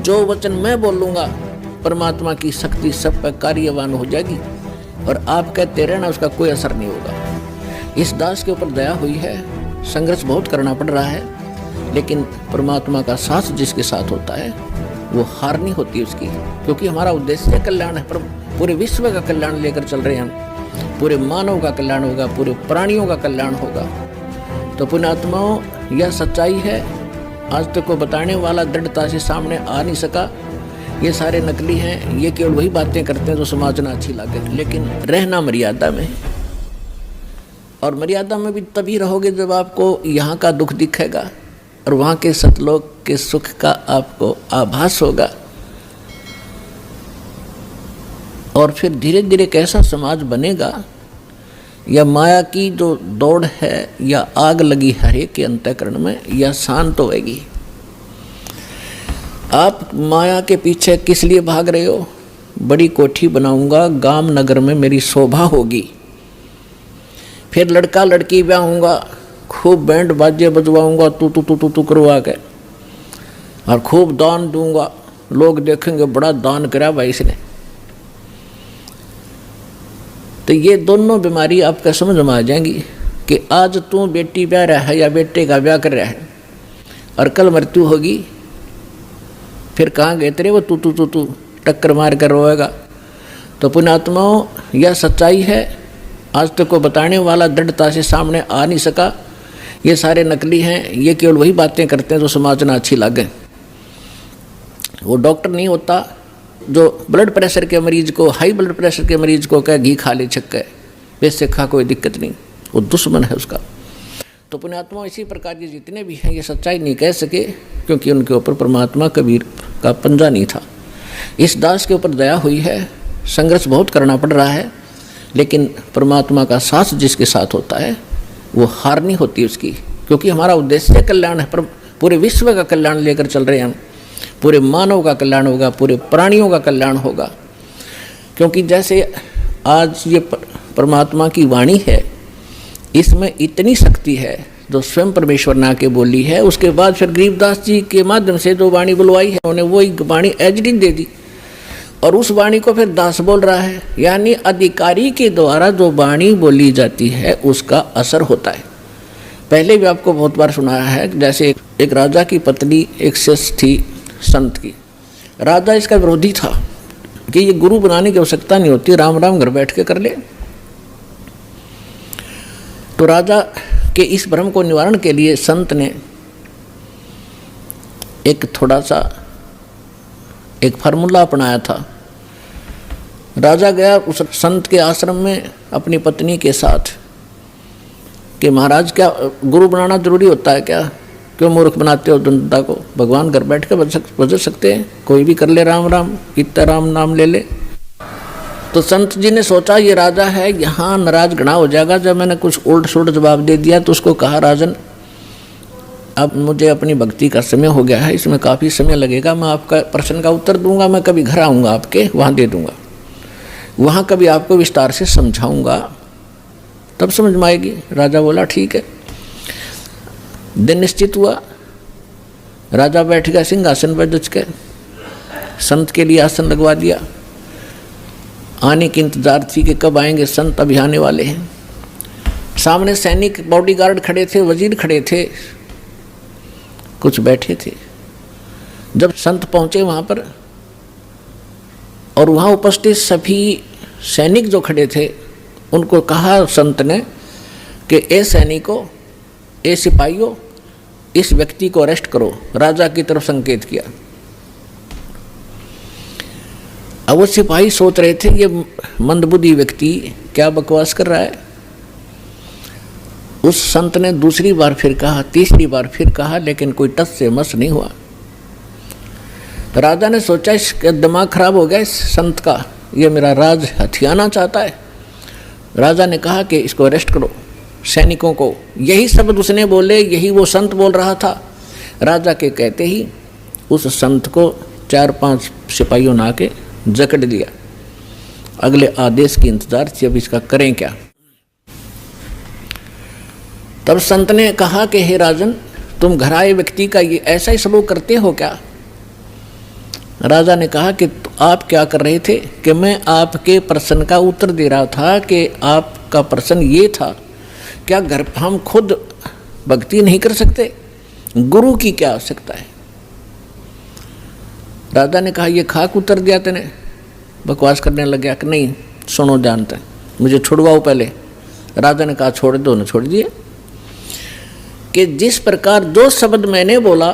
जो वचन मैं बोलूंगा परमात्मा की शक्ति सब पर कार्यवान हो जाएगी और आप कहते रहना उसका कोई असर नहीं होगा। इस दास के ऊपर दया हुई है, संघर्ष बहुत करना पड़ रहा है, लेकिन परमात्मा का साथ जिसके साथ होता है वो हार नहीं होती उसकी, क्योंकि हमारा उद्देश्य कल्याण है। पर पूरे विश्व का कल्याण लेकर चल रहे हैं हम, पूरे मानव का कल्याण होगा, पूरे प्राणियों का कल्याण होगा। तो पुण्यात्माओं, यह सच्चाई है, आज तक को बताने वाला दृढ़ता से सामने आ नहीं सका। ये सारे नकली हैं, ये केवल वही बातें करते हैं जो समाज में अच्छी लगे, लेकिन रहना मर्यादा में। और मर्यादा में भी तभी रहोगे जब आपको यहाँ का दुख दिखेगा और वहाँ के सतलोक के सुख का आपको आभास होगा। और फिर धीरे धीरे कैसा समाज बनेगा, या माया की जो दौड़ है या आग लगी हर एक के अंतःकरण में, या शांत होएगी। आप माया के पीछे किस लिए भाग रहे हो? बड़ी कोठी बनाऊंगा, गांव नगर में मेरी शोभा होगी, फिर लड़का लड़की ब्याहूंगा, खूब बैंड बाजे बजवाऊंगा तू तू तू तू तू करवा के, और खूब दान दूंगा, लोग देखेंगे बड़ा दान करा भाई इसने। तो ये दोनों बीमारी आपका समझ में आ जाएंगी कि आज तू बेटी ब्याह रहा है या बेटे का ब्याह कर रहा है और कल मृत्यु होगी, फिर कहाँ गए तेरे वो तू तू तू तू टक्कर मार कर रोएगा। तो पुण्यात्माओं, यह सच्चाई है, आज तक को बताने वाला दृढ़ता से सामने आ नहीं सका। ये सारे नकली हैं, ये केवल वही बातें करते हैं जो समाज में अच्छी लगे। वो डॉक्टर नहीं होता जो ब्लड प्रेशर के मरीज को, हाई ब्लड प्रेशर के मरीज को कह घी खा ले छक्के, वैसे खा कोई दिक्कत नहीं, वो दुश्मन है उसका। तो पुण्यात्मा इसी प्रकार के जितने भी हैं ये सच्चाई नहीं कह सके, क्योंकि उनके ऊपर परमात्मा कबीर का पंजा नहीं था। इस दास के ऊपर दया हुई है, संघर्ष बहुत करना पड़ रहा है, लेकिन परमात्मा का साथ जिसके साथ होता है वो हार नहीं होती उसकी, क्योंकि हमारा उद्देश्य कल्याण है। पर पूरे विश्व का कल्याण लेकर चल रहे हैं हम, पूरे मानव का कल्याण होगा, पूरे प्राणियों का कल्याण होगा। क्योंकि जैसे आज ये परमात्मा की वाणी है, इसमें इतनी शक्ति है जो स्वयं परमेश्वर ने आके बोली है। उसके बाद फिर गरीबदास जी के माध्यम से जो वाणी बुलवाई है उन्होंने वही वाणी एजडी दे दी, और उस वाणी को फिर दास बोल रहा है। यानी अधिकारी के द्वारा जो वाणी बोली जाती है उसका असर होता है। पहले भी आपको बहुत बार सुनाया है, जैसे एक राजा की पत्नी एक शिष्य थी संत की। राजा इसका विरोधी था कि ये गुरु बनाने की आवश्यकता नहीं होती, राम राम घर बैठ के कर ले। तो राजा के इस भ्रम को निवारण के लिए संत ने एक थोड़ा सा एक फार्मूला अपनाया था। राजा गया उस संत के आश्रम में अपनी पत्नी के साथ कि महाराज क्या गुरु बनाना जरूरी होता है क्या? क्यों मूर्ख बनाते हो जनता को? भगवान घर बैठ के बजट सकते हैं, कोई भी कर ले राम राम, इतना राम नाम ले ले। तो संत जी ने सोचा ये राजा है, यहाँ नाराज घना हो जाएगा। जब मैंने कुछ उल्ट सुल्ट जवाब दे दिया तो उसको कहा, राजन अब मुझे अपनी भक्ति का समय हो गया है, इसमें काफ़ी समय लगेगा, मैं आपका प्रश्न का उत्तर दूंगा, मैं कभी घर आऊँगा आपके वहाँ दे दूँगा, वहाँ कभी आपको विस्तार से समझाऊँगा, तब समझ में आएगी। राजा बोला ठीक है। दिन निश्चित हुआ, राजा बैठ गया सिंहासन पर जच के, संत के लिए आसन लगवा दिया। आने की इंतजार थी कि कब आएंगे संत, अभी आने वाले हैं। सामने सैनिक बॉडीगार्ड खड़े थे, वजीर खड़े थे, कुछ बैठे थे। जब संत पहुंचे वहां पर और वहां उपस्थित सभी सैनिक जो खड़े थे उनको कहा संत ने कि ए सैनिकों, ए सिपाहियों, इस व्यक्ति को अरेस्ट करो। राजा की तरफ संकेत किया। अब वो सिपाही सोच रहे थे ये मंदबुद्धि व्यक्ति क्या बकवास कर रहा है। उस संत ने दूसरी बार फिर कहा, तीसरी बार फिर कहा, लेकिन कोई टस से मस नहीं हुआ। राजा ने सोचा इसका दिमाग खराब हो गया इस संत का, ये मेरा राज हथियाना चाहता है। राजा ने कहा कि इसको अरेस्ट करो, सैनिकों को। यही शब्द उसने बोले, यही वो संत बोल रहा था। राजा के कहते ही उस संत को 4-5 सिपाहियों ने आके जकड़ दिया। अगले आदेश की इंतजार थी, अब इसका करें क्या। तब संत ने कहा कि हे राजन, तुम घर आए व्यक्ति का ये ऐसा ही सलूक करते हो क्या? राजा ने कहा कि आप क्या कर रहे थे? कि मैं आपके प्रश्न का उत्तर दे रहा था कि आपका प्रश्न ये था, क्या घर हम खुद भक्ति नहीं कर सकते? गुरु की क्या आवश्यकता है? राजा ने कहा, ये खाक उत्तर दिया तेने? बकवास करने लग गया कि नहीं सुनो जानते, मुझे छुड़वाओ पहले। राजा ने कहा छोड़ दो, न छोड़ दिए। कि जिस प्रकार दो शब्द मैंने बोला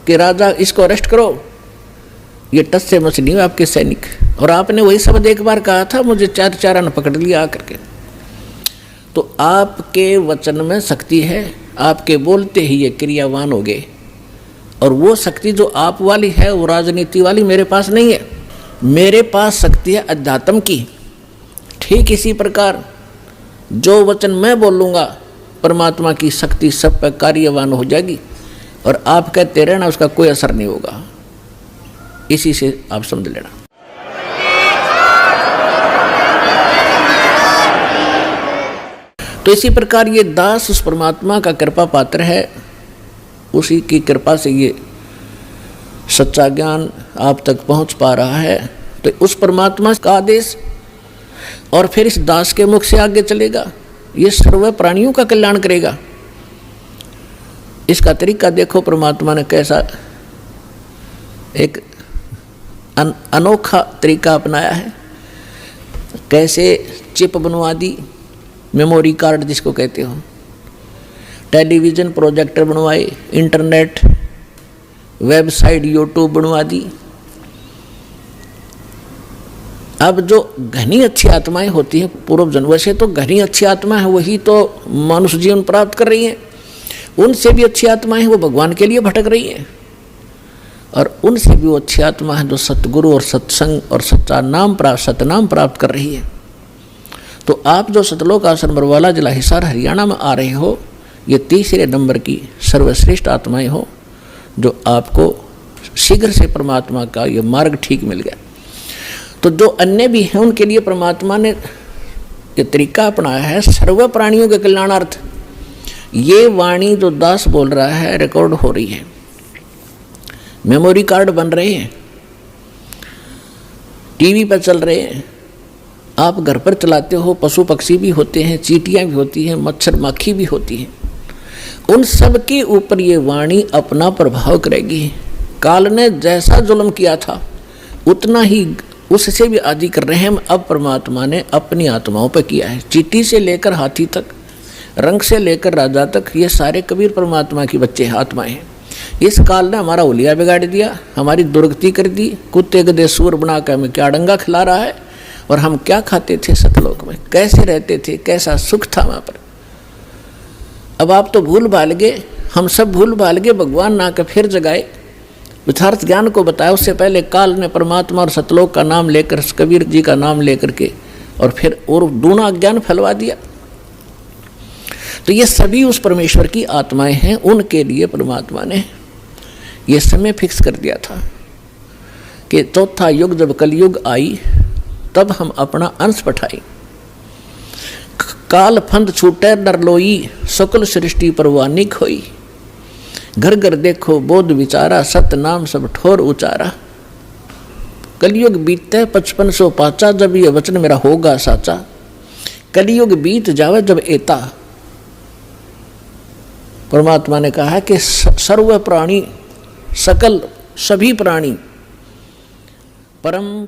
कि राजा इसको अरेस्ट करो, ये टस से मस नहीं आपके सैनिक, और आपने वही शब्द एक बार कहा था, मुझे चार चारा ने पकड़ लिया आकर के। तो आपके वचन में शक्ति है, आपके बोलते ही ये क्रियावान हो गए, और वो शक्ति जो आप वाली है वो राजनीति वाली मेरे पास नहीं है। मेरे पास शक्ति है अध्यात्म की। ठीक इसी प्रकार जो वचन मैं बोलूँगा परमात्मा की शक्ति सब पर कार्यवान हो जाएगी, और आप कहते रहना उसका कोई असर नहीं होगा। इसी से आप समझ लेना। तो इसी प्रकार ये दास उस परमात्मा का कृपा पात्र है, उसी की कृपा से ये सच्चा ज्ञान आप तक पहुंच पा रहा है। तो उस परमात्मा का आदेश और फिर इस दास के मुख से आगे चलेगा, ये सर्व प्राणियों का कल्याण करेगा। इसका तरीका देखो, परमात्मा ने कैसा एक अनोखा तरीका अपनाया है। कैसे चिप बनवा दी, मेमोरी कार्ड जिसको कहते हो, टेलीविज़न प्रोजेक्टर बनवाए, इंटरनेट वेबसाइट यूट्यूब बनवा दी। अब जो घनी अच्छी आत्माएं होती हैं पूर्व जन्म, वैसे तो घनी अच्छी आत्मा है वही तो मनुष्य जीवन प्राप्त कर रही हैं, उनसे भी अच्छी आत्माएं वो भगवान के लिए भटक रही हैं, और उनसे भी वो अच्छी आत्मा है जो सतगुरु और सत्संग और सच्चा नाम प्राप्त सतनाम प्राप्त कर रही है। तो आप जो सतलोक आश्रम बरवाला जिला हिसार हरियाणा में आ रहे हो, ये तीसरे नंबर की सर्वश्रेष्ठ आत्माएं हो जो आपको शीघ्र से परमात्मा का ये मार्ग ठीक मिल गया। तो जो अन्य भी हैं उनके लिए परमात्मा ने ये तरीका अपनाया है सर्व प्राणियों के कल्याणार्थ। ये वाणी जो दास बोल रहा है रिकॉर्ड हो रही है, मेमोरी कार्ड बन रहे हैं, टीवी पर चल रहे हैं, आप घर पर चलाते हो, पशु पक्षी भी होते हैं, चींटियां भी होती हैं, मच्छर माखी भी होती हैं, उन सब के ऊपर ये वाणी अपना प्रभाव करेगी। काल ने जैसा जुल्म किया था उतना ही उससे भी आदि कर रहे हैं अब परमात्मा ने अपनी आत्माओं पर किया है। चींटी से लेकर हाथी तक, रंग से लेकर राजा तक, ये सारे कबीर परमात्मा के बच्चे आत्माएं हैं। इस काल ने हमारा उलिया बिगाड़ दिया, हमारी दुर्गति कर दी, कुत्ते गधे सूर बना कर हमें क्या डंगा खिला रहा है, और हम क्या खाते थे सतलोक में, कैसे रहते थे, कैसा सुख था वहाँ पर। अब आप तो भूल भाल गए, हम सब भूल भाल गए, भगवान ना के फिर जगाए, यथार्थ ज्ञान को बताया। उससे पहले काल ने परमात्मा और सतलोक का नाम लेकर, कबीर जी का नाम लेकर के, और फिर और दूना ज्ञान फैलवा दिया। तो ये सभी उस परमेश्वर की आत्माएं हैं, उनके लिए परमात्मा ने ये समय फिक्स कर दिया था कि चौथा युग जब कलयुग आई तब हम अपना अंश पठाई। काल फंद छूटे डर लोई, सकल सृष्टि परवानी खोई, घर घर देखो बोध विचारा, सत नाम सब ठोर उचारा। कलयुग बीते 5500 पाचा, जब ये वचन मेरा होगा साचा, कलयुग बीत जावे जब एता। परमात्मा ने कहा है कि सर्व प्राणी, सकल सभी प्राणी परम